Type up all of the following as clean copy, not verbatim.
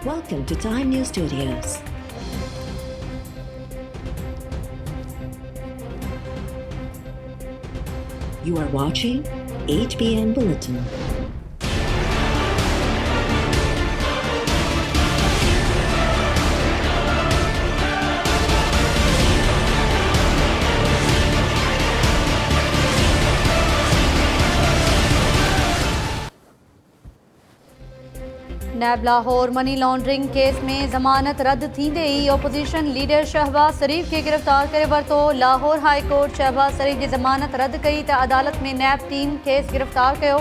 Welcome to Time News Studios. You are watching 8 p.m. Bulletin. NAB Lahore money laundering case में ज़मानत रद्द थींदे ई opposition leader Shahbaz शरीफ के गिरफ़्तार करे वरितो। लाहौर हाई कोर्ट शहबाज शरीफ की ज़मानत रद्द कई त अदालत में नैब टीम खेस गिरफ़्तार कयो।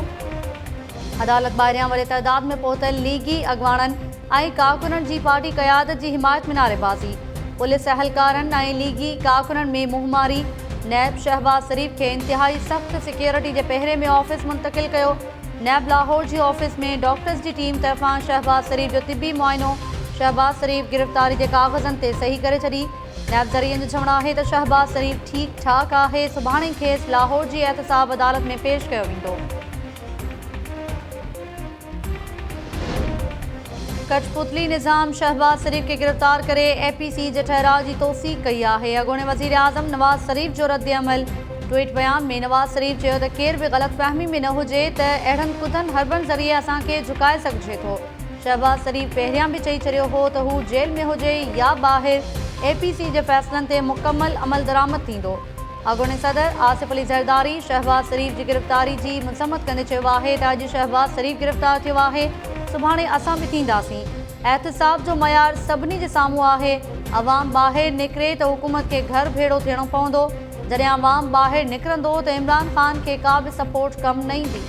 अदालत ॿाहिरियां वॾे तइदाद में पहुतल लीगी अॻवाननि ऐं कारकुननि जी पार्टी क़यादत जी हिमायत में नारेबाज़ी। पुलिस अहलकारनि ऐं लीगी कारकुननि में मुंहमारी। नैब शहबाज शरीफ के इंतिहाई सख़्त सिक्योरिटी के पहरे में ऑफिस मुंतकिल कयो। नैब लाहौर जी ऑफिस में डॉक्टर्स की टीम तरफां शहबाज शरीफ जो तिबी मुआइनो। शहबाज शरीफ गिरफ़्तारी के कागज़न ते सही करे छॾी। नैब ज़रियनि जो चवणु आहे त शहबाज शरीफ ठीक ठाक आहे। सुभाणे खेसि लाहौर जी एहतसाब अदालत में पेश कयो वेंदो। कठपुतली निज़ाम शहबाज शरीफ के गिरफ़्तार करे APC जे ठहराव की तौसीक़ कई आहे। अॻूणे वज़ीर आज़म नवाज़ शरीफ जो रद्द अमल। ट्वीट बयान में नवाज़ शरीफ चयो त केर भी ग़लतफ़हमी में न हुजे त अहिड़नि कुदन हरबनि ज़रिए असांखे झुकाए सघिजे थो। शहबाज शरीफ पहिरियां भी चई छॾियो हो त हू जेल में हुजे या ॿाहिरि APC जे फ़ैसिलनि ते मुकमल अमल दरामद थींदो। अॻूणे सदर आसिफ अली ज़रदारी शहबाज शरीफ की गिरफ़्तारी की मज़म्मत कंदे चयो आहे त अॼु शहबाज शरीफ गिरफ़्तार थियो आहे, सुभाणे असां भी थींदासीं। एहतसाब जो मयार सभिनी जे साम्हूं आहे। अवाम ॿाहिरि निकिरे त हुकूमत के घर भेड़ो थियणो पवंदो। जॾहिं अवाम ॿाहिरि निकिरंदो त इमरान ख़ान के का भी सपोर्ट कम न ईंदी।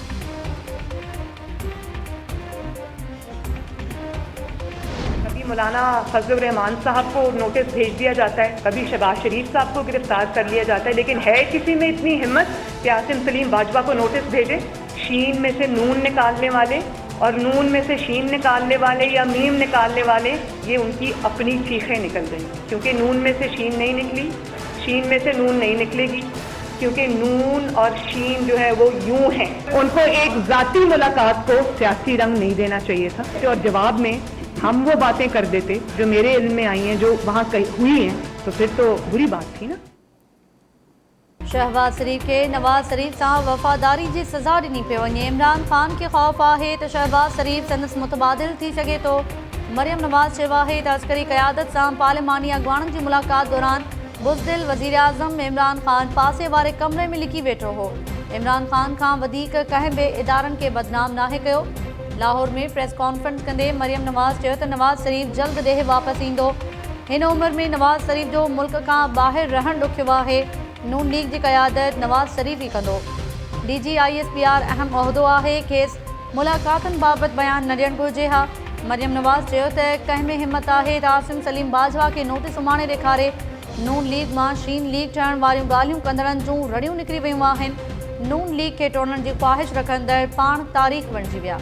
कभी मौलाना फजलुर रहमान साहब को नोटिस भेज दिया जाता है, कभी शहबाज शरीफ साहब को गिरफ्तार कर लिया जाता है, लेकिन है किसी में इतनी हिम्मत कि आसिम सलीम बाजवा को नोटिस भेजे? शीन में से नून निकालने वाले और नून में से शीन निकालने वाले या मीम निकालने वाले, ये उनकी अपनी चीखें निकल गई, क्योंकि नून में से शीन नहीं निकली, शीन में से नून नहीं निकलेगी, क्योंकि नून और शीन जो है वो यूं हैं। उनको एक ज़ाती मुलाकात को सियासी रंग नहीं देना चाहिए था और जवाब में हम वो बातें कर देते जो मेरे इल्म में आई हैं, जो वहाँ हुई हैं, तो फिर तो बुरी बात थी ना। शहबाज शरीफ के नवाज शरीफ सां वफ़ादारी जी सज़ा ॾिनी पियो वञे। इमरान ख़ान के ख़ौफ़ आहे त शहबाज शरीफ संदसि मुतबादिल थी सघे थो। मरियम नवाज़ चयो आहे त अस्करी क़यादत सां पार्लिमानी अॻवाननि जी मुलाक़ात दौरान बुज़दिल वज़ीर आज़म इमरान ख़ान पासे वारे कमरे में लिकी वेठो हो। इमरान ख़ान खां वधीक कंहिं बि इदारनि के बदनाम नाहे कयो। लाहौर में प्रेस कॉन्फ्रेंस कंदे मरियम नवाज़ चयो त नवाज़ शरीफ जल्द देह वापसि ईंदो। हिन उमिरि में नवाज़ शरीफ जो मुल्क खां ॿाहिरि रहणु ॾुखियो आहे। नून लीग की क़यादत नवाज़ शरीफ ही कंदो। DG ISPR अहम उहदो आहे। खेसि मुलाक़ातुनि बाबति बयान न ॾियणु घुरिजे हा। मरियम नवाज़ चयो त कंहिं में हिम्मत आहे त आसिम सलीम बाजवा के नोटिस सुम्हाणे ॾेखारे। नून लीग मां शीन लीग ठहण वारियूं ॻाल्हियूं कंदड़नि जूं रड़ियूं निकिरी वियूं आहिनि। नून लीग के टोड़ण जी ख़्वाहिश रखंदड़ पाण तारीख़ बणिजी विया।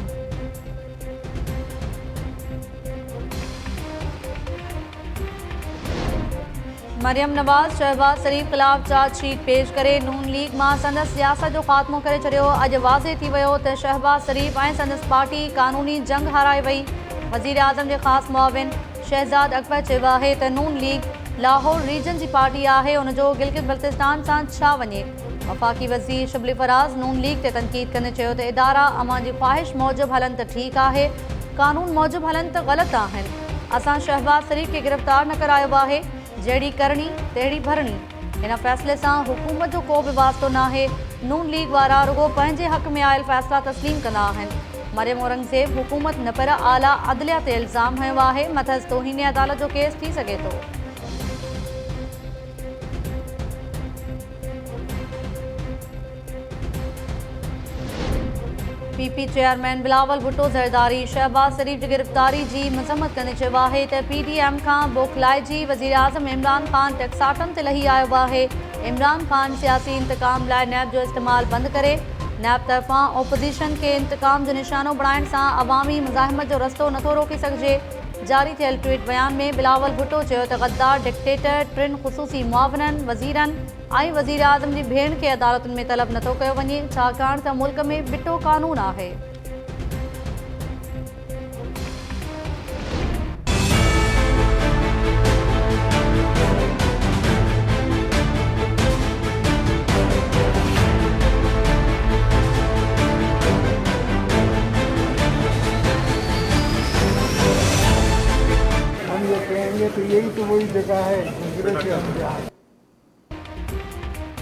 मरियम नवाज़ शहबाज शरीफ ख़िलाफ़ चार्जशीट पेश करे नून लीग मां संदसि सियासत जो ख़ात्मो करे छॾियो। अॼु वाज़े थी वियो त शहबाज शरीफ ऐं संदसि पार्टी कानूनी जंग हाराए वई। वज़ीर आज़म जे ख़ासि मुआविन शहज़ाद अकबर चयो आहे त नून लीग लाहौर रीजन जी पार्टी आहे, उनजो गिलगित बल्तिस्तान सां छा वञे। वफ़ाक़ी वज़ीर शिबली फराज़ नून लीग ते तनक़ीद कंदे चयो त इदारा अवां जी ख़्वाहिश मूजिबि हलनि त ठीकु आहे, कानून मूजिबि हलनि त ग़लति आहिनि। असां शहबाज शरीफ खे गिरफ़्तार न करायो आहे। जहिड़ी करणी तहिड़ी भरणी। इन फ़ैसिले सां हुकूमत जो को बि वास्तो नाहे। नून लीग वारा रुगो पंहिंजे हक़ में आयल फ़ैसिला तस्लीम कंदा आहिनि। मरियम औरंगज़ेब हुकूमत न पर आला अदलिया ते इल्ज़ाम हयो आहे, मथसि तौहीन अदालत जो केस थी सघे थो। PP चेयरमैन बिलावल भुट्टो ज़रदारी शहबाज शरीफ की गिरफ़्तारी की मज़म्मत कंदे चयो आहे त PDM खां बौखलाइजी वज़ीर आज़म इमरान ख़ान टेक्साटन ते लही आयो आहे। इमरान ख़ान सियासी इंतकाम लाइ नैब जो इस्तेमाल बंदि करे। नैब तरफ़ां ओपोजिशन के इंतकाम जो निशानो बणाइण सां अवामी मुज़ाहिमत जो रस्तो नथो रोके सघिजे। जारी थियल ट्वीट बयान में बिलावल भुट्टो चयो त गद्दार डिक्टेटर टिनि ख़ुसूसी मुआविननि वज़ीरनि ऐं वज़ीर आज़म जी भेण खे अदालतुनि में तलब नथो कयो वञे, छाकाणि त मुल्क में बिटो कानून आहे। तो वही जगह है गुजरे के हथियार।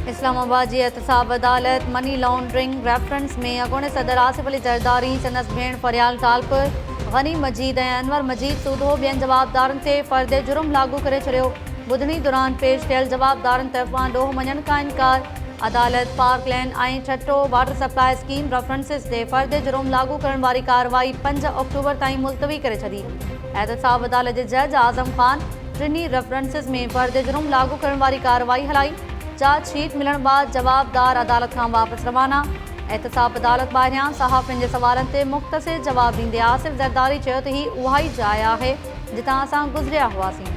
इस्लामाबाद जी एहतसाब अदालत मनी लॉन्ड्रिंग रेफरेंस में अॻूणे सदर आसिफ अली जरदारी संदसि भेण फरियाल टालपुर गनी मजीद ऐं अनवर मजीद सूदो ॿियनि जवाबदारनि ते फ़र्द जुर्म लागू करे छॾियो। ॿुधणी दौरान पेश थियल जवाबदारनि तरफ़ां ॾोह मञण खां इनकार। अदालत पार्क लैंड ऐं ठट्टो वाटर सप्लाई स्कीम रेफरेंसिस ते फ़र्द जुर्म लागू करण वारी कार्रवाई 5 अक्टूबर ताईं मुलतवी करे छॾी। एहतसाब अदालत जे जज आज़म ख़ान टिनी रेफरेंसिस में फ़र्द जुर्म लागू करण वारी कार्रवाई हलाई। चार्ज शीट मिलण बाद जवाबदार अदालत खां वापसि रवाना। एहतसाब अदालत ॿाहिरियां सहाफ़ियुनि जे सवालनि ते मुख़्तसिर जवाब ॾींदे आसिफ ज़रदारी चयो त हीअ उहा ई जाइ आहे जितां असां गुज़रिया हुआसीं।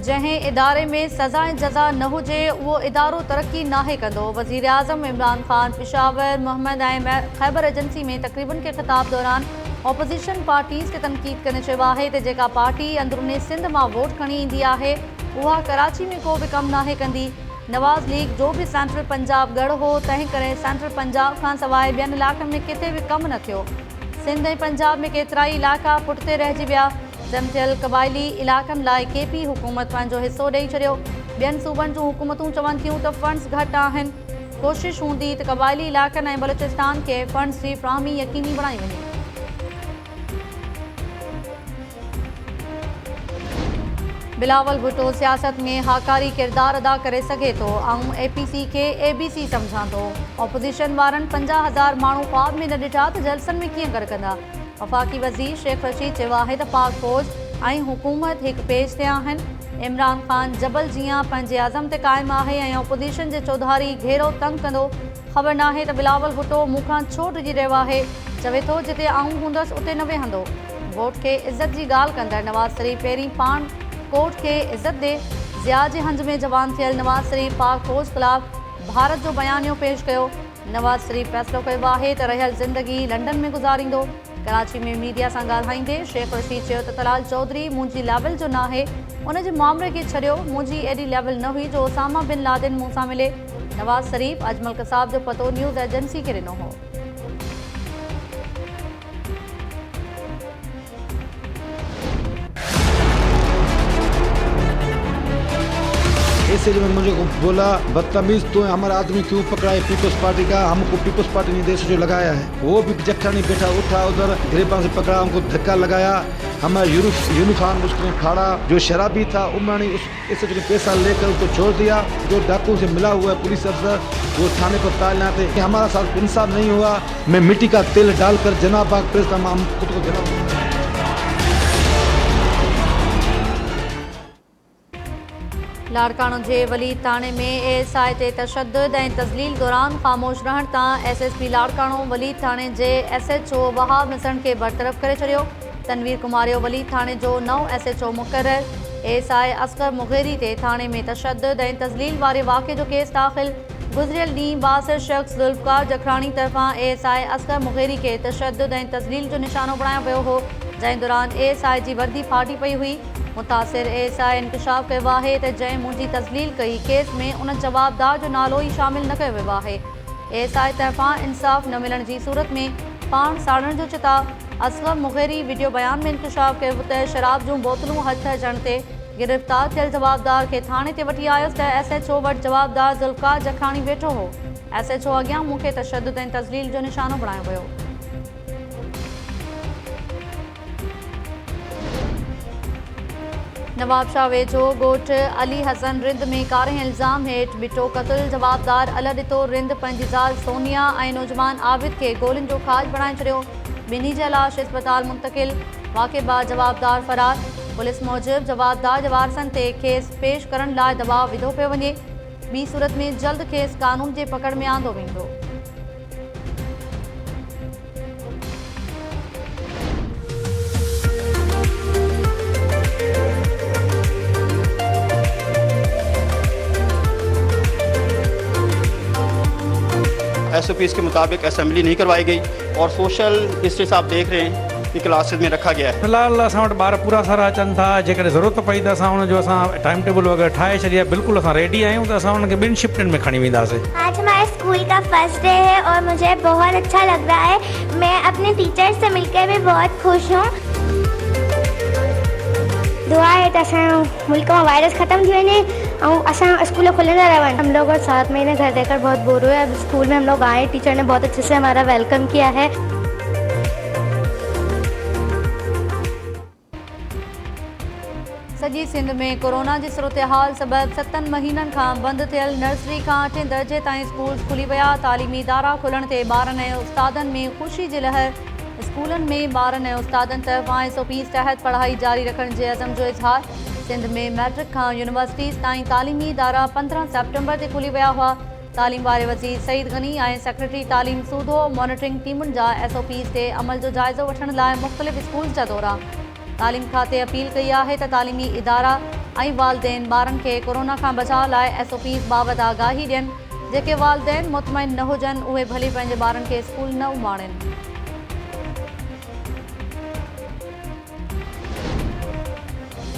जंहिं इदारे में सज़ा ऐं जज़ा न हुजे उहो इदारो तरक़ी नाहे कंदो। वज़ीर आज़म इमरान ख़ान पिशावर मोहम्मद ऐं ख़ैबर एजेंसी में तक़रीबन के ख़िताब दौरान ऑपोजिशन पार्टीज़ खे तनक़ीद कंदे चयो आहे त जेका पार्टी अंदरूनी सिंध मां वोट खणी ईंदी आहे उहा कराची में को बि कमु नाहे कंदी। नवाज़ लीग जो बि सेंट्रल पंजाब गढ़ हो, तंहिं करे सेंट्रल पंजाब खां सवाइ ॿियनि इलाइक़नि में किथे बि कमु न थियो। सिंध ऐं पंजाब में केतिरा ई इलाइक़ा पुठिते रहिजी विया। ज़मथियल क़बाइली इलाइक़नि लाइ KP हुकूमत पंहिंजो हिसो ॾेई छॾियो। ॿियनि सूबनि जूं हुकूमतूं चवनि थियूं त फंड्स घटि आहिनि। कोशिश हूंदी त क़बाइली इलाइक़नि ऐं बलूचिस्तान खे फंड्स जी फ़राहमी यकीनी बणाई वञे। बिलावल भुट्टो सियासत में हाकारी किरदारु अदा करे सघे थो ऐं APC खे ABC सम्झां थो। ऑपोज़िशन वारनि 50,000 माण्हू ख़्वाब में न ॾिठा त जलसनि में कीअं गॾकंदा। वफ़ाक़ी वज़ीर शेख रशीद चयो आहे त पाक फ़ौज ऐं हुकूमत हिकु पेज ते आहिनि। इमरान ख़ान जबल जीअं पंहिंजे अज़म ते क़ाइमु आहे ऐं ऑपोज़िशन जे चौधारी घेरो तंग कंदो। ख़बर नाहे त बिलावल भुट्टो मूंखां छो डिॼी रहियो आहे। चवे थो जिते आऊं हूंदसि उते न वेहंदो। वोट खे इज़त जी ॻाल्हि कंदड़ नवाज़ शरीफ़ पहिरीं पाण कोर्ट खे इज़त ॾे। ज़िया जे हंज में जवान थियल नवाज़ शरीफ़ पाक फ़ौज ख़िलाफ़ भारत जो बयानियो पेश कयो। नवाज़ शरीफ़ फ़ैसिलो कयो आहे त रहियल ज़िंदगी लंडन में गुज़ारींदो। कराची में मीडिया सां ॻाल्हाईंदे शेख रशीद चयो त तलाल चौधरी मुंहिंजी लेवल जो न आहे। उन जे मामले खे छॾियो, मुंहिंजी एॾी लेवल न हुई जो ओसामा बिन लादेन मूं सां मिले। नवाज़ शरीफ़ अजमल कसाब जो पतो न्यूज़ एजेंसी खे ॾिनो हो। ऐसे में मुझे बोला बदतमीज तो हमारा आदमी क्यों पकड़ा है पीपल्स पार्टी का, हमको पीपल्स पार्टी ने देश जो लगाया है। वो भी जट्टा नहीं बैठा, उठा उधर गिरबान से पकड़ा, हमको धक्का लगाया। हमारा यूनिफॉर्म उसने फाड़ा। जो शराबी था उन्होंने इससे जो पैसा लेकर उसको छोड़ दिया। जो डाकू से मिला हुआ है पुलिस अफसर वो थाने पर तैनात है। हमारा साथ इंसाफ नहीं हुआ। मैं मिट्टी का तेल डालकर जनाब बाग प्रेस हम खुद को जनाब लाड़काणो जे वलीद थाणे में ASI ते तशद्दुद ऐं तज़लील दौरान ख़ामोश रहण तां SSP लाड़काणो वलीद थाणे जे SHO वहाब हसन खे बरतरफ़ करे छॾियो। तनवीर कुमारियो वलीद थाणे जो नओं SHO मुक़रर। ASI असगर मुग़ेरी ते थाणे में तशद्दुद ऐं तज़लील वारे वाक़े जो केस दाख़िल। गुज़िरियल ॾींहुं बासिर शख़्स ज़ुल्फ़कार जखराणी तरफ़ां ASI असगर मुग़ेरी खे तशद्दुद ऐं तज़लील जो निशानो बणायो वियो हो, जंहिं दौरान ASI जी वर्दी फाटी पई हुई। मुतासिर ASI इंकशाफ़ कयो आहे त जंहिं मुंहिंजी तज़लील कई केस में उन जवाबदार जो नालो ई शामिल न कयो वियो आहे। ASI तरफ़ां इंसाफ़ न मिलण जी सूरत में पाण साड़ण जो चिताब। असगर मुग़ेरी वीडियो बयान में इंकशाफ़ कयो त शराब जूं बोतलूं हथ अचण ते गिरफ़्तार थियल जवाबदार खे थाणे ते वठी आयुसि त SHO वटि जवाबदार ज़ुल्फ़कार जखराणी वेठो हो। SHO अॻियां मूंखे तशद्दुद ऐं तज़लील जो निशानो बणायो वियो। नवाबशाह वेझो ॻोठ अली हसन रिंद में कारे इल्ज़ाम हेठि बिठो क़त्ल। जवाबदार अल ॾिठो रिंद पंहिंजी ज़ाल सोनिया ऐं नौजवान आबिद खे गोलियुनि जो खाज बणाए छॾियो। ॿिन्ही जा लाश इस्पताल मुंतक़िल। वाक़े बाद जवाबदार फ़रार। पुलिस मूजिबि जवाबदार जे वारसनि ते खेसि पेश करण लाइ दबाव विधो पियो वञे। ॿी सूरत में जल्द खेसि कानून जे पकड़ में आंदो वेंदो। SOPs के मुताबिक असेंबली नहीं करवाई गई और सोशल हिस्ट्री से आप देख रहे हैं क्लासिस में रखा गया है। फिलहाल असां वटि ॿार पूरा सारा अचनि था, जेकॾहिं ज़रूरत पई त असां हुनजो टाइम टेबल वग़ैरह ठाहे छॾिया, बिल्कुलु असां रेडी आहियूं त असां हुनखे 2 शिफ्टनि में खणी वेंदासीं। आज हमारे स्कूल का फर्स्ट डे है और मुझे बहुत अच्छा लग रहा है। मैं अपने टीचर्स से मिलकर भी बहुत खुश हूँ। दुआ है तो असां मुल्क में वायरस ख़त्म थी वञे और असां स्कूल खुलंदा रहनि। हम लोग और 7 महीने घर रहकर बहुत बोर हुए। अब स्कूल में हम लोग आए, टीचर ने बहुत अच्छे से हमारा वेलकम किया है। सॼी सिंध में कोरोना जी सूरत हाल सबबि 7 महीननि खां बंदि थियल नर्सरी खां 8 दर्जे ताईं स्कूल खुली विया। तालीमी इदारा खुलण ते ॿारनि ऐं उस्तादनि में ख़ुशी जी लहर। स्कूलनि में ॿारनि ऐं उस्तादनि तरफ़ां SOPs तहत पढ़ाई जारी रखण जे अज़म जो इज़हार। सिंध में मैट्रिक खां यूनिवर्सिटीज़ ताईं तालीमी इदारा 15 सेप्टेम्बर ते खुली विया हुआ। तालीम वारे वज़ीर सईद गनी ऐं सेक्रेटरी तालीम सूदो मॉनिटरिंग टीमुनि जा SOPs ते अमल जो जाइज़ो वठण लाइ मुख़्तलिफ़ स्कूल जा दौरा। तालीम खाते अपील कई आहे त तालीमी इदारा ऐं वालदेन ॿारनि खे कोरोना खां बचाव लाइ SOPs बाबति आगाही ॾियनि। जेके वालदेन मुतमइन न हुजनि उहे भली पंहिंजे ॿारनि खे स्कूल न उमाड़नि।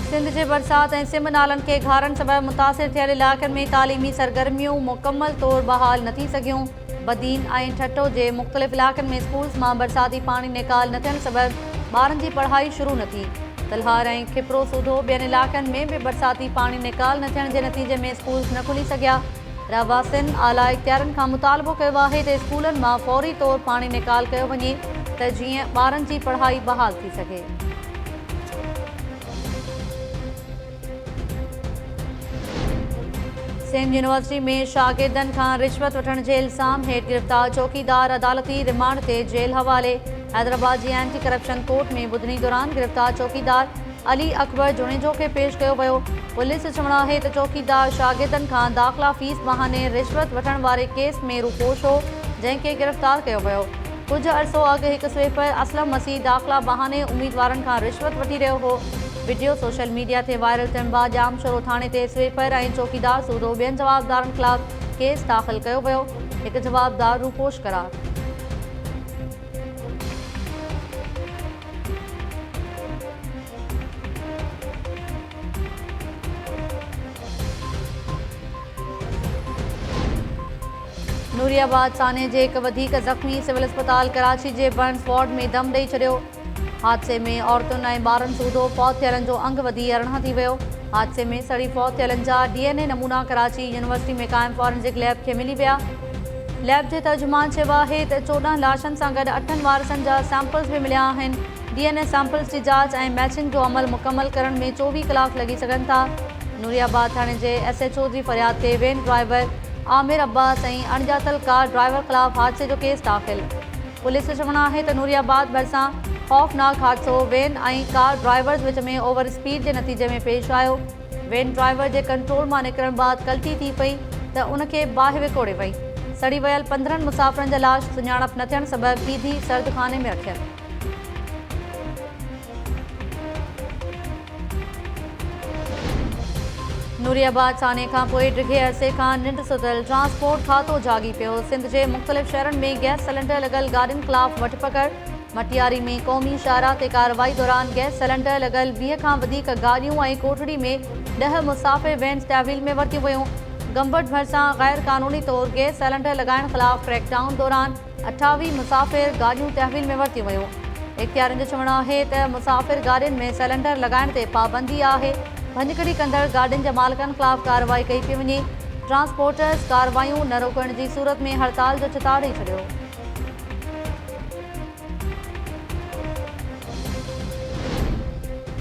सिंध जे बरसात ऐं सिम नालनि खे घारनि सबबि मुतासिर थियल इलाइक़नि में तालीमी सरगर्मियूं मुकमल तौर बहाल न थी सघियूं। बदीन ऐं ठट्टो जे मुख़्तलिफ़ इलाइक़नि में स्कूल्स मां बरसाती पाणी निकाल न थियण सबबि ॿारनि जी पढ़ाई शुरू न थी। तलहार ऐं खिपरो सूधो ॿियनि इलाइक़नि में बि बरसाती पाणी निकाल न थियण जे नतीजे में स्कूल्स न खुली सघिया। रहवासियुनि आला इख़्तियारनि खां मुतालबो कयो आहे त स्कूलनि मां फौरी तौर पाणी निकाल कयो वञे त जीअं ॿारनि जी पढ़ाई बहाल थी सघे। सिंध यूनिवर्सिटी में शागिर्दनि खां रिश्वत वठण जे इल्ज़ाम हेठि गिरफ़्तार चौकीदार अदालती रिमांड ते जेल हवाले। हैदराबाद जी एंटी करप्शन कोर्ट में ॿुधणी दौरान गिरफ़्तार चौकीदार अली अकबर जुणेजो खे पेश कयो वियो। पुलिस जो चवणु आहे त चौकीदार शागिर्दनि खां दाख़िला फीस बहाने रिश्वत वठण वारे केस में रूपोश हो, जंहिंखे गिरफ़्तार कयो वियो। कुझु अरसो अॻु हिकु स्वीपर असलम मसीह दाख़िला बहाने उम्मीदवारनि खां रिश्वत वठी रहियो हो। वीडियो सोशल मीडिया ते वायरल थियण बाद जामशोरो थाणे ते स्वीपर ऐं चौकीदार सूदो ॿियनि जवाबदारनि ख़िलाफ़ केस दाख़िल कयो वियो। हिकु जवाबदार रूपोश करार। नूरियाबाद साने जे हिकु वधीक ज़ख़्मी सिविल अस्पताल कराची जे बर्न्स वार्ड में दम ॾेई छॾियो। हादसे में औरतुनि ऐं ॿारनि सूदो फौत थियलनि जो अंग वधी अरिड़हं थी वियो। हादसे में सड़ी फौत थियलनि जा DNA नमूना कराची यूनिवर्सिटी में क़ाइम फॉरेंसिक लैब खे मिली विया। लैब जे तर्जुमान चयो आहे त 14 लाशनि सां गॾु 8 वारसनि जा सैंपल्स बि मिलिया आहिनि। DNA सैंपल्स जी जांच ऐं मैचिंग जो अमल मुकमल करण में 24 कलाक लॻी सघनि था। नूरियाबाद थाणे जे SHO जी फ़रियाद ते वेन ड्राइवर आमिर अब्बास ऐं अणॼातल कार ड्राइवर ख़िलाफ़ हादसे जो केस दाख़िल। पुलिस जो चवणु आहे त नूरियाबाद भरिसां ख़ौफ़नाक हादसो वेन ऐं कार ड्राइवर्स विच में ओवर स्पीड जे नतीजे में पेश आयो। वेन ड्राइवर जे कंट्रोल मां निकिरण बाद ग़लती थी पई त उनखे बाहि विकोड़े वई। सड़ी वियल 15 मुसाफ़िरनि जा लाश सुञाणप न थियण सबबि ईदी सर्दखाने में रखियल। नूरियाबाद साने खां पोइ डिघे अरसे खां निंड सुतल ट्रांसपोर्ट खातो जागी पियो। सिंध जे मुख़्तलिफ़ शहरनि में गैस सिलेंडर लॻल गाॾियुनि ख़िलाफ़ वठ पकड़। मटियारी में क़ौमी शाहरा ते कार्रवाई दौरान गैस सिलेंडर लॻल 20 खां वधीक गाॾियूं ऐं कोठड़ी में 10 मुसाफ़िर वैन्स तहवील में वरितियूं वयूं। गंबट भरिसां गैर क़ानूनी तौर गैस सिलेंडर लॻाइण ख़िलाफ़ क्रैकडाउन दौरान 28 मुसाफ़िर गाॾियूं तहवील में वरितियूं वयूं। इख़्तियारनि जो चवणु आहे त मुसाफ़िर गाॾियुनि में सिलेंडर लॻाइण ते पाबंदी आहे। भंजकड़ी कंदड़ गाॾियुनि जे मालिकनि ख़िलाफ़ कार्रवाई कई पई वञे। ट्रांसपोर्टर्स कार्रवायूं न रोकण जी सूरत में हड़ताल जो चिताड़ ॾेई छॾियो।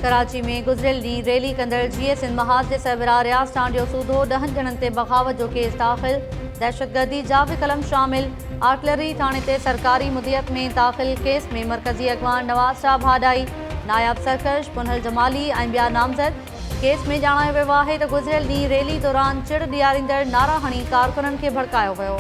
कराची में गुज़िरियल ॾींहुं रैली कंदड़ GS सिंध महाज जे सरबराह रियाज़ टांडियो सूदो 10 ॼणनि ते बग़ावत जो केस दाख़िल। दहशतगर्दी जावे कलम शामिल आर्टिलरी थाणे ते सरकारी मुदियत में दाख़िल केस में मरकज़ी अॻवान नवाज़ शाह भाॾाई, नायब सरकश पुनहल जमाली ऐं ॿिया नामज़द। केस में ॼाणायो वियो आहे त गुज़िरियल ॾींहुं रैली दौरान चिड़ ॾियारींदड़ नारा हणी कारकुननि खे भड़कायो वियो।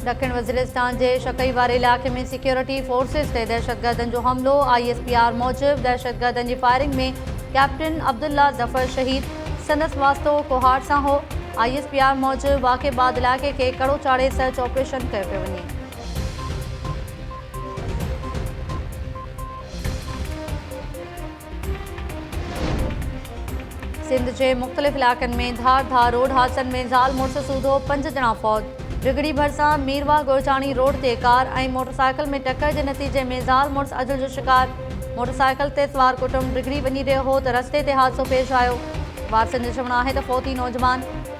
ॾखिण वज़ीरिस्तान जे शकई वारे इलाइक़े में सिक्योरिटी फोर्सिस ते दहशतगर्दनि जो हमिलो। ISPR मूजिबि दहशतगर्दनि जी फायरिंग में कैप्टन अब्दुल्ला ज़फ़र शहीद। संदसि वास्तो कोहाट सां हो। ISPR मूजिबि वाक़े बाद इलाइक़े खे कड़ो चाढ़े सर्च ऑपरेशन कयो पियो वञे। सिंध के मुख़्तलिफ़ इलाक़नि में धार रोड हादसनि में ज़ाल मुड़ुस सूधो 5 ॼणा फौत। बिगड़ी भरिसां मीरवा गुरचाणी रोड ते कार ऐं मोटरसाइकिल में टक्कर के नतीजे में ज़ाल मुड़ुस अजुल जो शिकार। मोटरसाइकिल ते सवार कुटुंब बिगड़ी वञी रहियो हो त रस्ते ते हादसो पेश आयो। वारसनि जो चवणु आहे त फौती नौजवान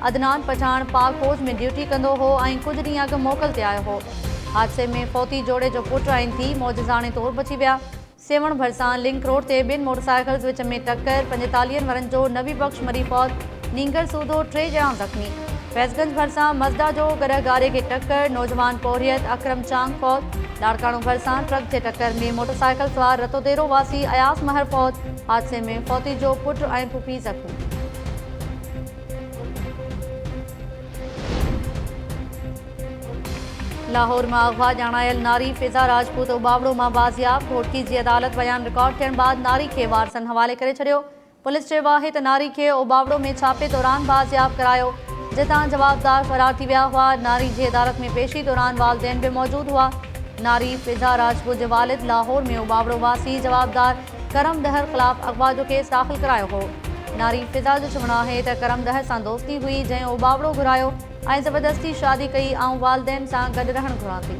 अदनान पठाण पाक फौज में ड्यूटी कंदो हो ऐं कुझु ॾींहं अॻु मोकल ते आयो हो। हादसे में फौती जोड़े जो पुट ऐं धीउ मौजज़ाने तौर बची विया। सेवण भरिसां लिंक रोड ते ॿिनि मोटरसाइकिल्स विच में टक्कर, 45 वरनि जो नबी बख्श मरी फौत, नींगर सूधो 3 ॼणा ज़ख़्मी। फैज़गंज भरिसां मज़दा जो गरह गारे खे टक्कर, नौजवान पौरियत अकरम चांग फौत। लाड़काणो भरिसां ट्रक जे टक्कर में मोटरसाइकिल सवार रतोदेरो वासी अयास महर फौत। हादसे में फौती जो पुट ऐं पुफी ज़ख़्मी। लाहौर में अगवा ॼाणायल नारी फिज़ा राजपूत उबावड़ो में बाज़ियाब। घोटकी की अदालत बयान रिकॉर्ड थियण बाद नारी के वारसन हवाले करे छड़ियो। पुलिस चयो आहे त नारी के उबावड़ो में छापे दौरान बाज़ियाब करायो, जितां जवाबदार फरार थी विया हुआ। नारी जी अदालत में पेशी दौरान वालदेन भी मौजूद हुआ। नारी फिज़ा राजपूत के वालिद लाहौर में उबावड़ो वासी जवाबदार करम दहर खिलाफ अगवा जो केस दाख़िल करायो हो। नारी फिज़ा जो चवणु आहे त करम दहर सां दोस्ती हुई, जंहिं उबावड़ो घुरायो ऐं ज़बरदस्ती शादी कई ऐं वालदेन सां गॾु रहणु घुरां थी।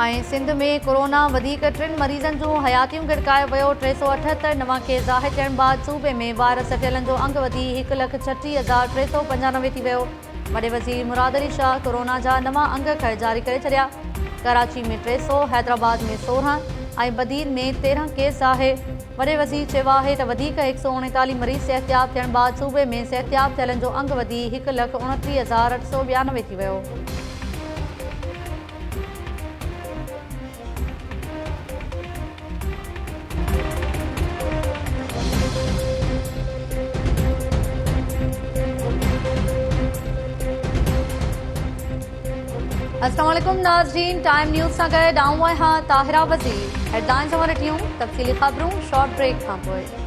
ऐं सिंध में कोरोना वधीक 3 मरीज़नि जूं हयातियूं गिरकाए वियो। 378 नवां केस ज़ाहिर थियण बाद सूबे में वायरस थियलनि जो अंग वधी 1,36,395 थी वियो। वॾे वज़ीर मुराद अली शाह कोरोना जा नवां अंग खैर जारी करे छॾिया। कराची में 300, हैदराबाद में 16 ऐं बदीन में 13 केस आहे। वॾे वज़ीर चयो आहे त वधीक 139 मरीज़ सिहतयाब थियण बाद सूबे में सिहतयाब थियलनि जो अंग वधी 1,29,892 थी वियो। अस्सलाम वालेकुम नाज़रीन, टाइम न्यूज़ सां गॾु आऊं आहियां ताहिरा वज़ीर। हेडलाइंस ॾिठियूं, तफ़सीली ख़बरूं शॉर्ट ब्रेक खां पोइ।